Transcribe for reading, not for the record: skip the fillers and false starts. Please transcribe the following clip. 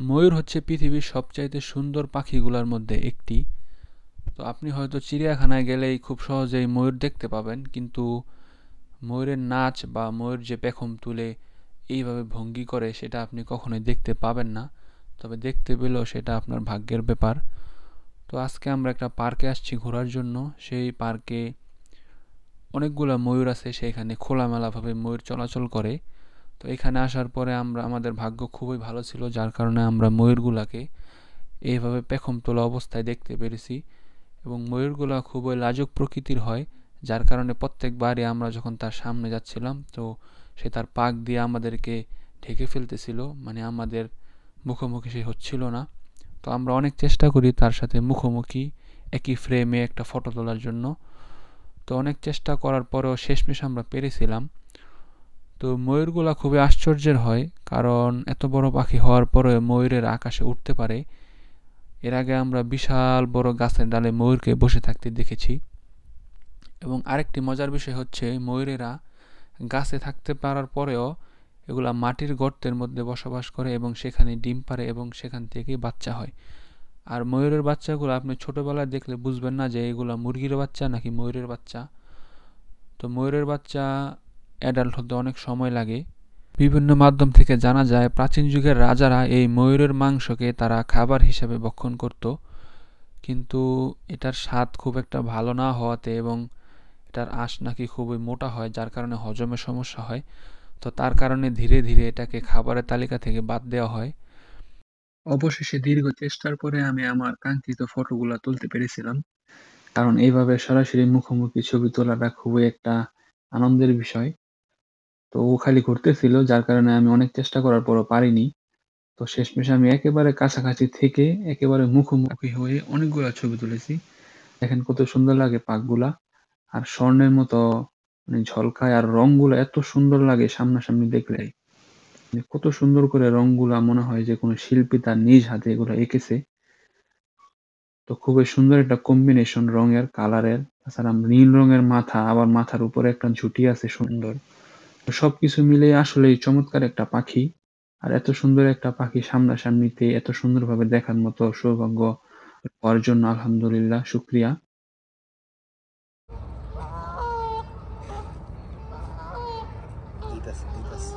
ময়ূর হচ্ছে পৃথিবীর সবচাইতে সুন্দর পাখিগুলোর মধ্যে একটি। তো আপনি হয়তো চিড়িয়াখানায় গেলেই খুব সহজেই ময়ূর দেখতে পাবেন, কিন্তু ময়ূরের নাচ বা ময়ূর যে পেখম তুলে এইভাবে ভঙ্গি করে সেটা আপনি কখনোই দেখতে পাবেন না। তবে দেখতে পেলেও সেটা আপনার ভাগ্যের ব্যাপার। তো আজকে আমরা একটা পার্কে আসছি ঘোরার জন্য। সেই পার্কে অনেকগুলো ময়ূর আছে, সেখানে খোলামেলাভাবে ময়ূর চলাচল করে। তো এখানে আসার পরে আমাদের ভাগ্য খুবই ভালো ছিল, যার কারণে আমরা ময়ূরগুলাকে এইভাবে পেখম তোলা অবস্থায় দেখতে পেরেছি। এবং ময়ূরগুলা খুবই লাজুক প্রকৃতির হয়, যার কারণে প্রত্যেকবারই আমরা যখন তার সামনে যাচ্ছিলাম তো সে তার পাক দিয়ে আমাদেরকে ঢেকে ফেলতেছিল, মানে আমাদের মুখোমুখি সে হচ্ছিল না। তো আমরা অনেক চেষ্টা করি তার সাথে মুখোমুখি একই ফ্রেমে একটা ফটো তোলার জন্য। তো অনেক চেষ্টা করার পরেও শেষমেশ আমরা পেরেছিলাম। তো ময়ূরগুলা খুবই আশ্চর্যের হয়, কারণ এত বড় পাখি হওয়ার পরে ময়ূরের আকাশে উঠতে পারে। এর আগে আমরা বিশাল বড় গাছের ডালে ময়ূরকে বসে থাকতে দেখেছি। এবং আরেকটি মজার বিষয় হচ্ছে, ময়ূরেরা গাছে থাকতে পারার পরেও এগুলা মাটির গর্তের মধ্যে বসবাস করে এবং সেখানে ডিম পাড়ে এবং সেখান থেকেই বাচ্চা হয়। আর ময়ূরের বাচ্চাগুলো আপনি ছোটবেলায় দেখলে বুঝবেন না যে এগুলা মুরগির বাচ্চা নাকি ময়ূরের বাচ্চা। তো ময়ূরের বাচ্চা অ্যাডাল্ট হতে অনেক সময় লাগে। বিভিন্ন মাধ্যম থেকে জানা যায় প্রাচীন যুগের রাজারা এই ময়ূরের মাংসকে তারা খাবার হিসেবে ভক্ষণ করত, কিন্তু এটার স্বাদ খুব একটা ভালো না হওয়াতে এবং এটার আঁশ নাকি খুবই মোটা হয়, যার কারণে হজমের সমস্যা হয়। তো তার কারণে ধীরে ধীরে এটাকে খাবারের তালিকা থেকে বাদ দেওয়া হয়। অবশেষে দীর্ঘ চেষ্টার পরে আমি আমার কাঙ্ক্ষিত ফটোগুলো তুলতে পেরেছিলাম, কারণ এইভাবে সরাসরি মুখোমুখি ছবি তোলাটা খুবই একটা আনন্দের বিষয়। তো ও খালি ঘুরতেছিল, যার কারণে আমি অনেক চেষ্টা করার পরও পারিনি। তো শেষমেশ আমি একেবারে কাছাকাছি থেকে একেবারে মুখোমুখি হয়ে অনেকগুলা ছবি তুলেছি। দেখেন কত সুন্দর লাগে পাখগুলা, আর স্বর্ণের মতো মানে ঝলকায়, আর রংগুলো এত সুন্দর লাগে সামনাসামনি দেখলে। মানে কত সুন্দর করে রংগুলা, মনে হয় যে কোনো শিল্পী তার নিজ হাতে এগুলো এঁকেছে। তো খুবই সুন্দর একটা কম্বিনেশন রঙের, কালারের। তাছাড়া নীল রঙের মাথা, আবার মাথার উপরে একটা ঝুঁটি আছে সুন্দর। তো সবকিছু মিলিয়ে আসলেই চমৎকার একটা পাখি। আর এত সুন্দর একটা পাখি সামনাসামনিতে এত সুন্দরভাবে দেখার মতো সৌভাগ্য হওয়ার জন্য আলহামদুলিল্লাহ, শুকরিয়া। দিতাছি দিতাছি